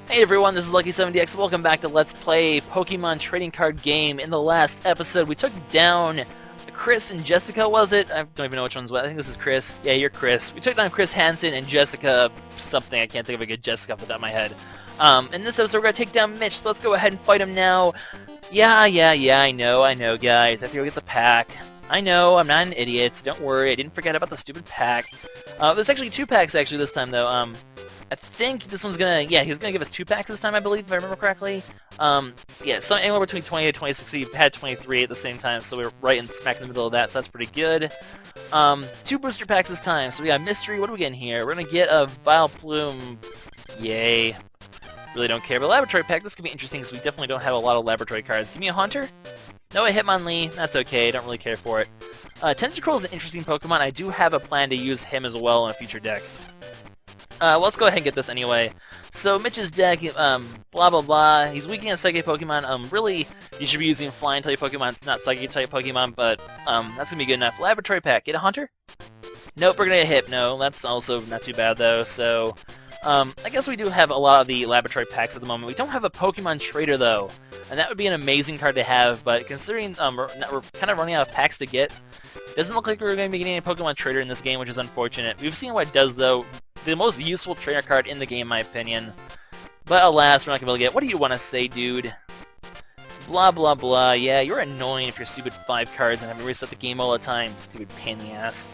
Hey everyone, this is Lucky7DX. Welcome back to Let's Play Pokemon Trading Card Game. In the last episode, we took down Chris and Jessica, was it? I don't even know which one's what. I think this is Chris. Yeah, you're Chris. We took down Chris Hansen and Jessica something. I can't think of a good Jessica off the top of my head. In this episode, we're going to take down Mitch, so let's go ahead and fight him now. Yeah, I know, guys. I have to go get the pack. I know, I'm not an idiot. Don't worry, I didn't forget about the stupid pack. There's actually 2 packs, actually, this time, though. I think this one's gonna, yeah, he's gonna give us 2 packs this time, I believe, if I remember correctly. Yeah, so anywhere between 20 to 26, we've had 23 at the same time, so we're right in smack in the middle of that, so that's pretty good. 2 booster packs this time, so we got Mystery, what are we getting here? We're gonna get a Vileplume, yay. Really don't care, but Laboratory pack, this could be interesting, because we definitely don't have a lot of Laboratory cards. Give me a Haunter? No, a Hitmonlee, that's okay, don't really care for it. Tentacruel is an interesting Pokemon, I do have a plan to use him as well in a future deck. Let's go ahead and get this anyway. So, Mitch's deck, blah blah blah, he's weak against Psychic Pokemon, really, you should be using Flying type Pokemon, it's not Psychic type Pokemon, but, that's gonna be good enough. Laboratory pack, get a Haunter? Nope, we're gonna get Hypno, that's also not too bad though, so, I guess we do have a lot of the Laboratory packs at the moment. We don't have a Pokemon Trader though, and that would be an amazing card to have, but considering, we're kind of running out of packs to get, it doesn't look like we're going to be getting a Pokemon Trader in this game, which is unfortunate. We've seen what it does though. The most useful trainer card in the game, in my opinion. But alas, we're not going to be able to get. What do you want to say, dude? Blah, blah, blah. Yeah, you're annoying if you're stupid 5 cards and have to reset the game all the time. Stupid pain in the ass.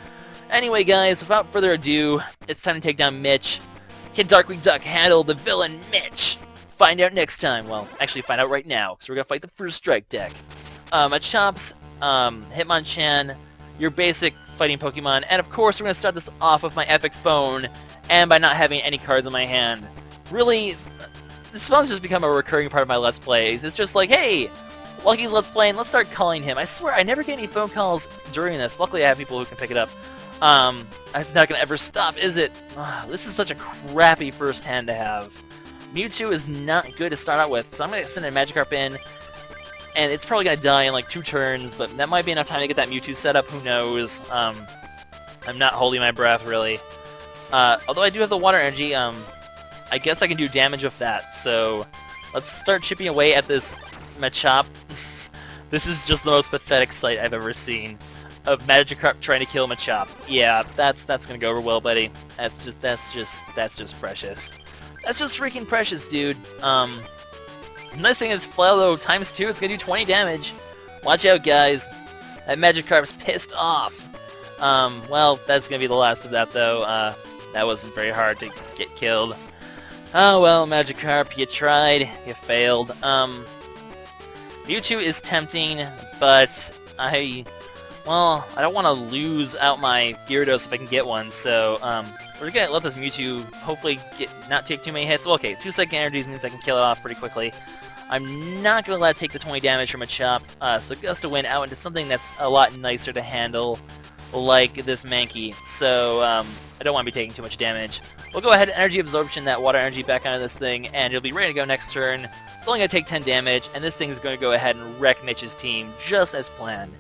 Anyway, guys, without further ado, it's time to take down Mitch. Can Darkwing Duck handle the villain Mitch? Find out next time. Well, actually find out right now, because we're going to fight the First Strike deck. Machops, Hitmonchan, your basic fighting Pokemon, and of course we're going to start this off with my epic phone, and by not having any cards in my hand. Really, this phone's just become a recurring part of my Let's Plays. It's just like, hey, Lucky's Let's Play, and let's start calling him. I swear, I never get any phone calls during this. Luckily, I have people who can pick it up. It's not going to ever stop, is it? This is such a crappy first hand to have. Mewtwo is not good to start out with, so I'm going to send a Magikarp in, and it's probably going to die in like 2 turns, but that might be enough time to get that Mewtwo set up, who knows. I'm not holding my breath, really. Although I do have the Water Energy, I guess I can do damage with that, so let's start chipping away at this Machop. This is just the most pathetic sight I've ever seen of Magikarp trying to kill Machop. Yeah, that's gonna go over well, buddy. That's just precious. That's just freaking precious, dude. The nice thing is, Flaillow times 2, it's gonna do 20 damage. Watch out, guys. That Magikarp's pissed off. Well, that's gonna be the last of that, though. That wasn't very hard to get killed. Oh well, Magikarp, you tried. You failed. Mewtwo is tempting, but I don't want to lose out my Gyarados if I can get one, so, we're gonna let this Mewtwo hopefully not take too many hits. Well, okay, 2-second energies means I can kill it off pretty quickly. I'm not gonna let it take the 20 damage from a Chop, so Gust to win out into something that's a lot nicer to handle, like this Mankey. So, I don't want to be taking too much damage. We'll go ahead and Energy Absorption that Water Energy back onto this thing, and it'll be ready to go next turn. It's only gonna take 10 damage, and this thing is going to go ahead and wreck Mitch's team, just as planned.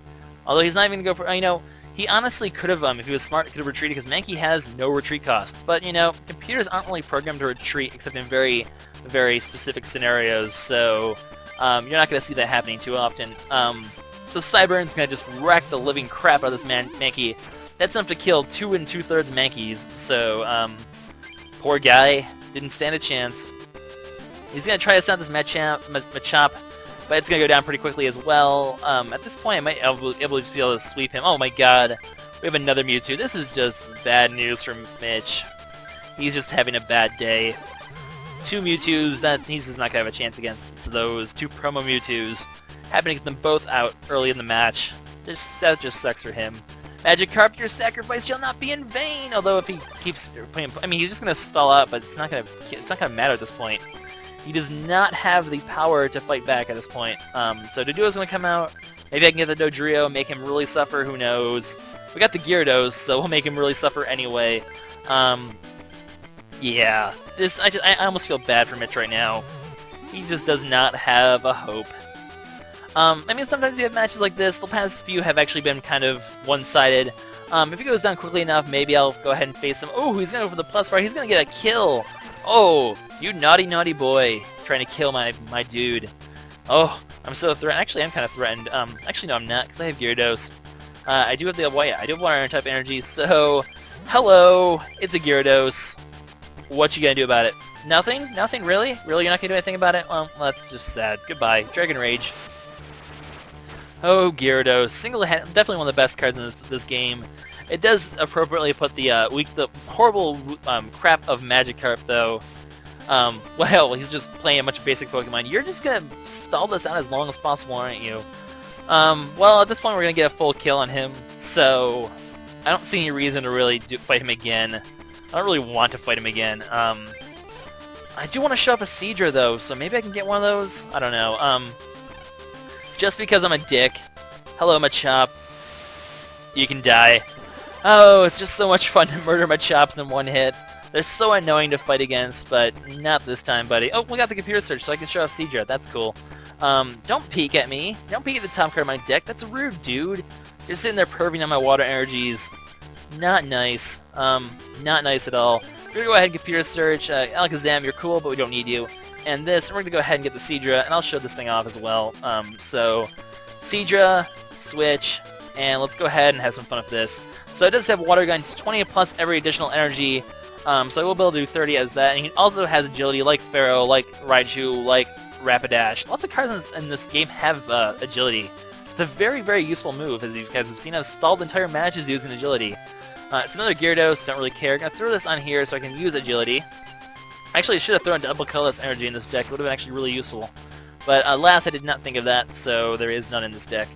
Although he's not even going to go for, you know, he honestly could have, if he was smart, could have retreated, because Mankey has no retreat cost. But, you know, computers aren't really programmed to retreat, except in very, very specific scenarios, so you're not going to see that happening too often. So Cybern's going to just wreck the living crap out of this Mankey. That's enough to kill 2 2/3 Mankeys, so, poor guy, didn't stand a chance. He's going to try to sound this Machop, but it's going to go down pretty quickly as well. At this point, I might be able to sweep him. Oh my god, we have another Mewtwo. This is just bad news for Mitch. He's just having a bad day. 2 Mewtwo's, that he's just not going to have a chance against those 2 promo Mewtwo's. Having to get them both out early in the match. That just sucks for him. Magikarp, your sacrifice shall not be in vain! Although if he keeps putting, I mean, he's just going to stall out, but it's not going to matter at this point. He does not have the power to fight back at this point. So Doduo's going to come out. Maybe I can get the Dodrio, make him really suffer, who knows. We got the Gyarados, so we'll make him really suffer anyway. Yeah. I almost feel bad for Mitch right now. He just does not have a hope. I mean, sometimes you have matches like this. The past few have actually been kind of one-sided. If he goes down quickly enough, maybe I'll go ahead and face him. Oh, he's going to go for the plus bar. He's going to get a kill. Oh, you naughty, naughty boy, trying to kill my dude. Oh, I'm so threatened. Actually, I'm kind of threatened. Actually, no, I'm not, because I have Gyarados. I do have the I do have water type energy, so hello, it's a Gyarados. What you gonna do about it? Nothing? Nothing? Really? Really, you're not gonna do anything about it? Well, that's just sad. Goodbye. Dragon Rage. Oh, Gyarados. Definitely one of the best cards in this game. It does appropriately put the horrible crap of Magikarp, though. Well, he's just playing a bunch of basic Pokemon. You're just gonna stall this out as long as possible, aren't you? Well, at this point, we're gonna get a full kill on him, so I don't see any reason to really fight him again. I don't really want to fight him again. I do want to show up a Seadra, though, so maybe I can get one of those? I don't know. Just because I'm a dick. Hello, Machop. You can die. Oh, it's just so much fun to murder Machops in one hit. They're so annoying to fight against, but not this time, buddy. Oh, we got the computer search, so I can show off Seadra. That's cool. Don't peek at me. Don't peek at the top card of my deck. That's rude, dude. You're sitting there perving on my water energies. Not nice. Not nice at all. We're gonna go ahead and computer search. Alakazam, you're cool, but we don't need you. And this, and we're gonna go ahead and get the Seadra, and I'll show this thing off as well. So, Seadra, switch, and let's go ahead and have some fun with this. So it does have Water Gun, 20 plus every additional energy. So I will be able to do 30 as that. And he also has agility like Pharaoh, like Raichu, like Rapidash. Lots of cards in this game have agility. It's a very, very useful move, as you guys have seen. I've stalled entire matches using agility. It's another Gyarados, don't really care. Gonna throw this on here so I can use agility. Actually, I should have thrown double colorless energy in this deck. It would have been actually really useful. But alas, I did not think of that, so there is none in this deck.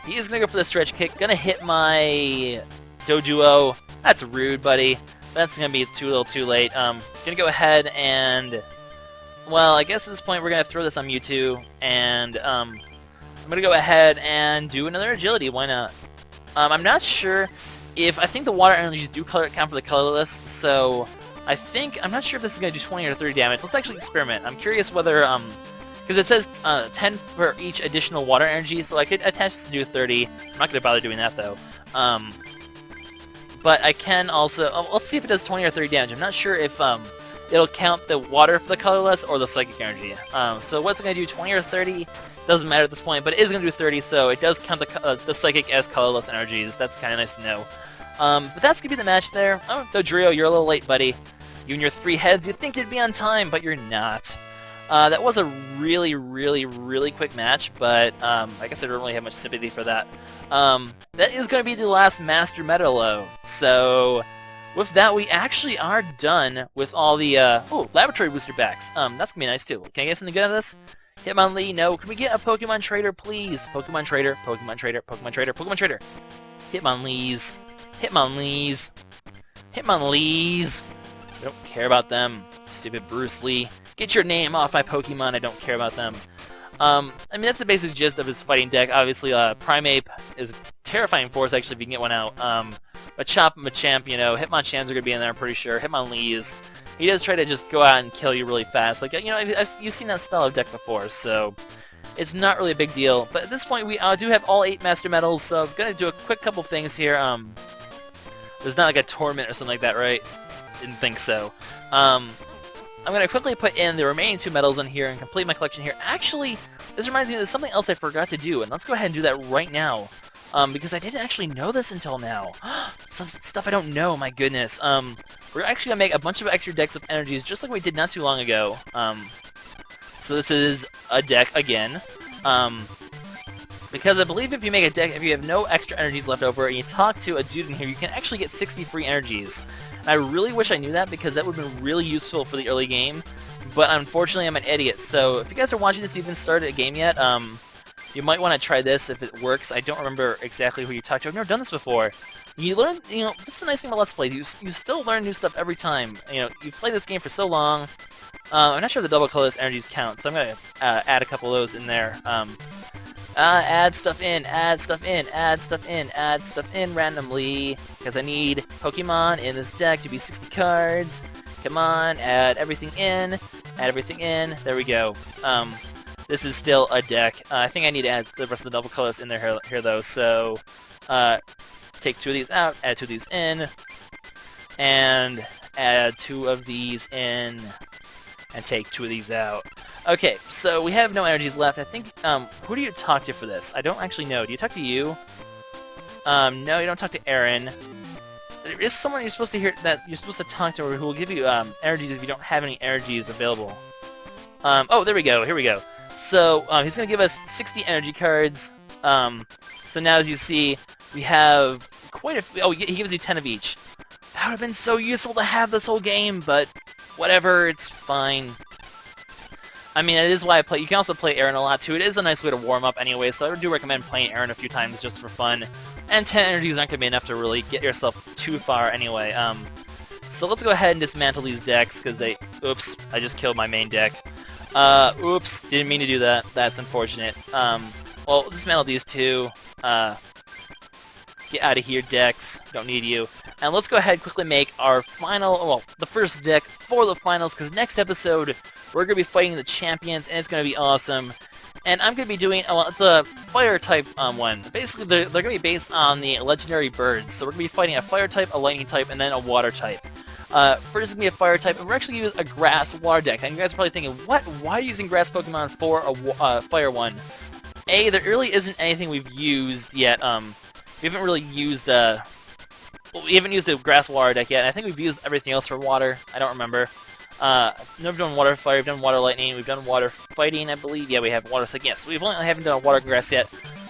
He is gonna go for the stretch kick. Gonna hit my Doduo. That's rude, buddy. That's gonna be a little too late. Gonna go ahead and, well, I guess at this point we're gonna throw this on Mewtwo, and I'm gonna go ahead and do another agility. Why not? I'm not sure if I think the water energies do count for the colorless, so I'm not sure if this is gonna do 20 or 30 damage. Let's actually experiment. I'm curious whether because it says 10 for each additional water energy, so I could attach this to do 30. I'm not gonna bother doing that though. But I can also, let's see if it does 20 or 30 damage. I'm not sure if it'll count the water for the colorless or the psychic energy. So what's it going to do, 20 or 30? Doesn't matter at this point, but it is going to do 30, so it does count the psychic as colorless energies. That's kind of nice to know. But that's going to be the match there. Oh, Dodrio, you're a little late, buddy. You and your 3 heads, you'd think you'd be on time, but you're not. That was a really, really, really quick match, but I guess I don't really have much sympathy for that. That is going to be the last Master Metallo. So, with that, we actually are done with all the, Laboratory Booster packs. That's going to be nice, too. Can I get something good out of this? Hitmonlee, no. Can we get a Pokemon Trader, please? Pokemon Trader, Pokemon Trader, Pokemon Trader, Pokemon Trader. Hitmonlees. Hitmonlees. Hitmonlees. I don't care about them. Stupid Bruce Lee. Get your name off my Pokemon, I don't care about them. I mean, that's the basic gist of his fighting deck. Obviously, Primeape is a terrifying force, actually, if you can get one out. Machop, Machamp, you know, Hitmonchans are going to be in there, I'm pretty sure. Hitmonlees. He does try to just go out and kill you really fast. Like, you know, you've seen that style of deck before, so it's not really a big deal. But at this point, we do have all 8 Master Metals, so I'm going to do a quick couple things here. There's not like a tournament or something like that, right? Didn't think so. I'm going to quickly put in the remaining 2 medals in here and complete my collection here. Actually, this reminds me of something else I forgot to do, and let's go ahead and do that right now. Because I didn't actually know this until now. Some stuff I don't know, my goodness. We're actually going to make a bunch of extra decks of energies, just like we did not too long ago. So this is a deck again. Because I believe if you make a deck, if you have no extra energies left over, and you talk to a dude in here, you can actually get 60 free energies. And I really wish I knew that, because that would have been really useful for the early game. But unfortunately, I'm an idiot. So if you guys are watching this, you haven't started a game yet, you might want to try this if it works. I don't remember exactly who you talked to. I've never done this before. You learn, you know, this is the nice thing about Let's Plays. You still learn new stuff every time. You know, you've played this game for so long. I'm not sure if the double colorless energies count, so I'm going to add a couple of those in there. Add stuff in, add stuff in, add stuff in, add stuff in randomly, because I need Pokemon in this deck to be 60 cards. Come on, add everything in, there we go. This is still a deck. I think I need to add the rest of the double colors in there here though, so take 2 of these out, add 2 of these in, and add 2 of these in and take 2 of these out. Okay, so we have no energies left. I think, who do you talk to for this? I don't actually know. Do you talk to you? No, you don't talk to Aaron. There is someone you're supposed to hear that you're supposed to talk to who will give you energies if you don't have any energies available. Oh, there we go. Here we go. So he's gonna give us 60 energy cards. So now as you see, we have quite a few. Oh, he gives you 10 of each. That would have been so useful to have this whole game, but whatever, it's fine. I mean, it is why I play. You can also play Aaron a lot too. It is a nice way to warm up anyway, so I do recommend playing Aaron a few times just for fun. And 10 energies aren't going to be enough to really get yourself too far anyway. So let's go ahead and dismantle these decks, because they... Oops, I just killed my main deck. Oops, didn't mean to do that. That's unfortunate. Well, dismantle these 2. Get out of here, decks. Don't need you. And let's go ahead and quickly make our final... Well, the first deck for the finals, because next episode, we're going to be fighting the champions, and it's going to be awesome. And I'm going to be doing... Well, it's a fire-type one. Basically, they're going to be based on the legendary birds. So we're going to be fighting a fire-type, a lightning-type, and then a water-type. First, it's going to be a fire-type, and we're actually going to use a grass-water deck. And you guys are probably thinking, what? Why are you using grass Pokemon for a fire one? A, there really isn't anything we've used yet. We haven't really used... we haven't used the grass-water deck yet. I think we've used everything else for water. I don't remember. Never done water fire, we've done water lightning, we've done water fighting, I believe. Yeah, we have water psychic. Yes, we haven't done a water grass yet.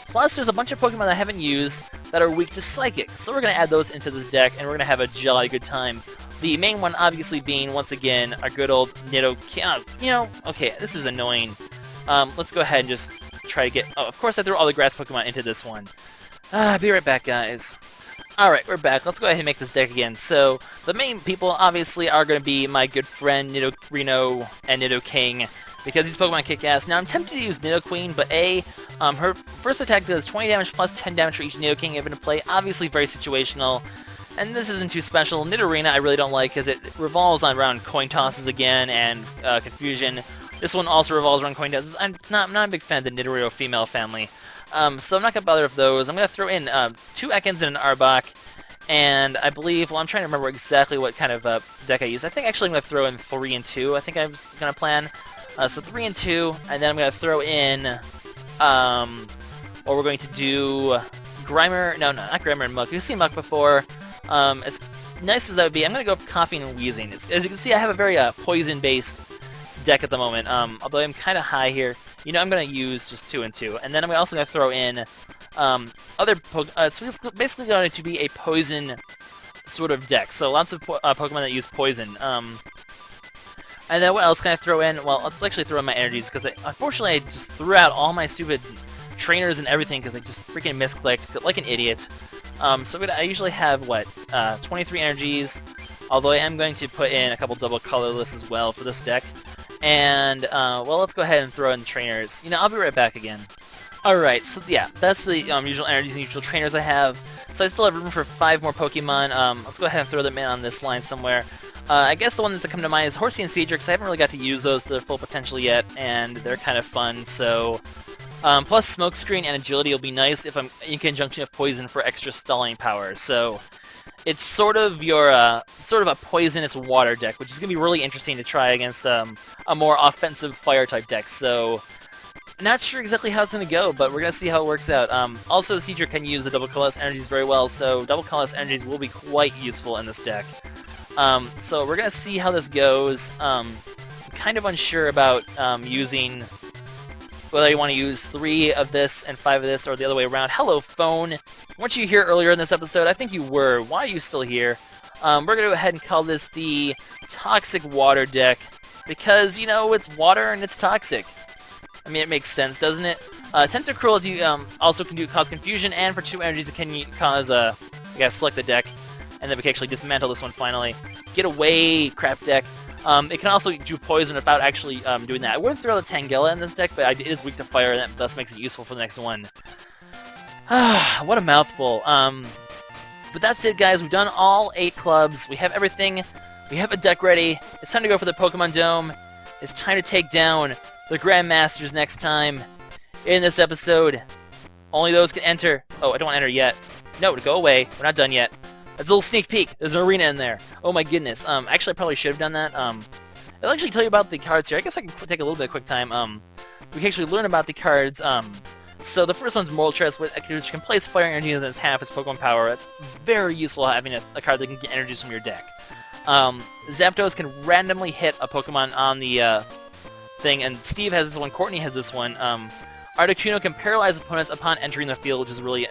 Plus, there's a bunch of Pokemon that I haven't used that are weak to psychic. So we're going to add those into this deck, and we're going to have a jolly good time. The main one obviously being, once again, our good old Nidoking. You know, okay, this is annoying. Let's go ahead and just try to get... Oh, of course I threw all the grass Pokemon into this one. Be right back, guys. Alright, we're back. Let's go ahead and make this deck again. So, the main people, obviously, are going to be my good friend Nidorino and Nidoking, because these Pokemon kick ass. Now, I'm tempted to use Nidoqueen, but A, her first attack does 20 damage plus 10 damage for each Nidoking given to play. Obviously, very situational, and this isn't too special. Nidorina I really don't like, because it revolves around coin tosses again, and confusion. This one also revolves around coin tosses. I'm not a big fan of the Nidorino female family. So I'm not going to bother with those. I'm going to throw in 2 Ekans and an Arbok, and I believe, well, I'm trying to remember exactly what kind of deck I use. I think actually I'm going to throw in 3 and 2, I think I was going to plan. So 3 and 2, and then I'm going to throw in, or we're going to do Grimer, no, not Grimer and Muck. We've seen Muck before. As nice as that would be, I'm going to go with Coughing and Wheezing. As you can see, I have a very poison-based deck at the moment, although I'm kind of high here. You know, I'm going to use just 2 and 2. And then I'm also going to throw in other Pokemon. It's basically going to be a poison sort of deck. So lots of Pokemon that use poison. And then what else can I throw in? Well, let's actually throw in my energies, because unfortunately I just threw out all my stupid trainers and everything because I just freaking misclicked like an idiot. So I usually have, what, 23 energies, although I am going to put in a couple double colorless as well for this deck. And, well, let's go ahead and throw in trainers. You know, I'll be right back again. Alright, so yeah, that's the usual energies and usual trainers I have. So I still have room for 5 more Pokemon. Let's go ahead and throw them in on this line somewhere. I guess the ones that come to mind is Horsey and Cedric. I haven't really got to use those to their full potential yet, and they're kind of fun, so... plus Smokescreen and Agility will be nice if I'm in conjunction with Poison for extra stalling power, so... It's sort of your, sort of a poisonous water deck, which is going to be really interesting to try against a more offensive fire-type deck, so... Not sure exactly how it's going to go, but we're going to see how it works out. Also, Cedric can use the double colorless energies very well, so double colorless energies will be quite useful in this deck. So we're going to see how this goes. I'm kind of unsure about using... whether you want to use 3 of this and 5 of this, or the other way around. Hello, phone! Weren't you here earlier in this episode? I think you were. Why are you still here? We're going to go ahead and call this the Toxic Water deck, because, you know, it's water and it's toxic. I mean, it makes sense, doesn't it? Tentacruel also can cause confusion, and for 2 energies it can cause, you gotta select the deck, and then we can actually dismantle this one finally. Get away, crap deck. It can also do poison without actually doing that. I wouldn't throw the Tangela in this deck, but it is weak to fire, and that thus makes it useful for the next one. What a mouthful. But that's it, guys. We've done all 8 clubs. We have everything. We have a deck ready. It's time to go for the Pokemon Dome. It's time to take down the Grandmasters next time. In this episode, only those can enter. Oh, I don't want to enter yet. No, go away. We're not done yet. That's a little sneak peek. There's an arena in there. Oh my goodness. Actually, I probably should have done that. I'll actually tell you about the cards here. I guess I can take a little bit of quick time. We can actually learn about the cards. So the first one's Moltres, which can place fire energy as its half its Pokemon power. It's very useful having a card that can get energies from your deck. Zapdos can randomly hit a Pokemon on the thing, and Steve has this one, Courtney has this one. Articuno can paralyze opponents upon entering the field, which is really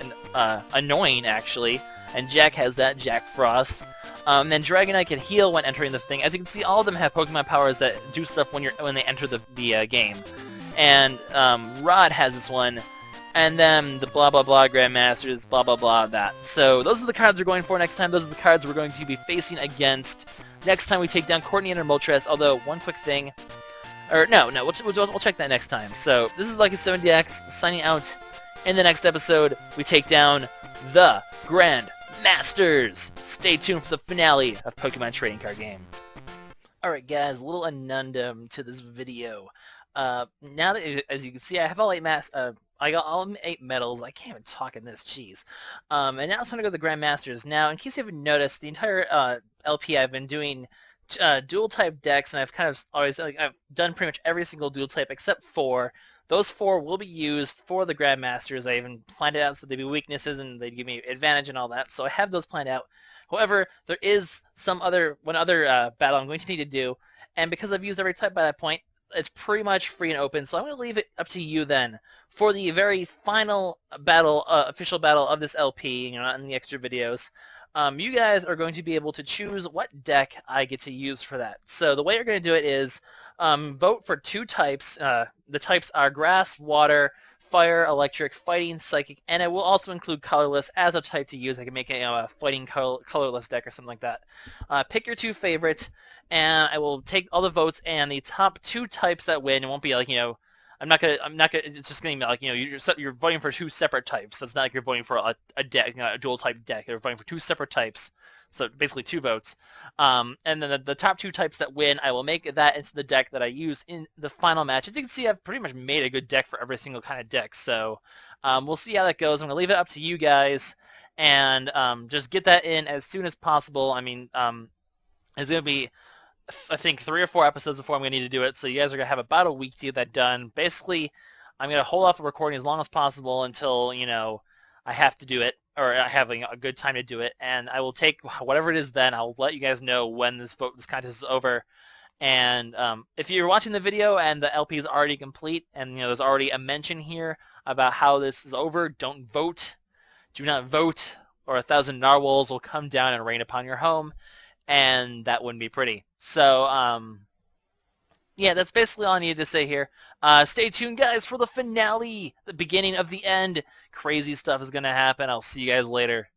annoying, actually. And Jack has that, Jack Frost. Then Dragonite can heal when entering the thing. As you can see, all of them have Pokemon powers that do stuff when they enter the game. And Rod has this one. And then the blah blah blah Grandmasters, blah blah blah that. So those are the cards we're going for next time. Those are the cards we're going to be facing against next time we take down Courtney and her Moltres. Although, one quick thing. Or, no, we'll check that next time. So, this is Lucky70X signing out. In the next episode, we take down the Grand Masters. Stay tuned for the finale of Pokemon Trading Card Game. Alright guys, a little annundum to this video. Now that, as you can see, I have all 8 I got all 8 medals. I can't even talk in this, jeez. And now it's time to go to the Grand Masters. Now, in case you haven't noticed, the entire LP I've been doing dual type decks, and I've kind of always I've done pretty much every single dual type except 4. Those 4 will be used for the Grandmasters. I even planned it out so they'd be weaknesses and they'd give me advantage and all that. So I have those planned out. However, there is one other battle I'm going to need to do, and because I've used every type by that point, it's pretty much free and open. So I'm going to leave it up to you then for the very final battle, official battle of this LP. You know, in the extra videos. You guys are going to be able to choose what deck I get to use for that. So the way you're going to do it is vote for 2 types. The types are Grass, Water, Fire, Electric, Fighting, Psychic, and it will also include Colorless as a type to use. I can make a Fighting Colorless deck or something like that. Pick your 2 favorites, and I will take all the votes, and the top 2 types that win. It won't be like, you know, I'm not gonna. It's just gonna be like, you know, you're voting for 2 separate types. So it's not like you're voting for a deck, a dual type deck. You're voting for 2 separate types. So basically 2 votes. And then the top 2 types that win, I will make that into the deck that I use in the final match. As you can see, I've pretty much made a good deck for every single kind of deck. So we'll see how that goes. I'm gonna leave it up to you guys, and just get that in as soon as possible. I mean, it's gonna be, I think, 3 or 4 episodes before I'm going to need to do it, so you guys are going to have about a week to get that done. Basically, I'm going to hold off the recording as long as possible until, you know, I have to do it, or I have a good time to do it, and I will take whatever it is then. I'll let you guys know when this contest is over. And if you're watching the video and the LP is already complete, and, you know, there's already a mention here about how this is over, don't vote. Do not vote, or 1,000 narwhals will come down and rain upon your home. And that wouldn't be pretty. So, yeah, that's basically all I needed to say here. Stay tuned, guys, for the finale, the beginning of the end. Crazy stuff is going to happen. I'll see you guys later.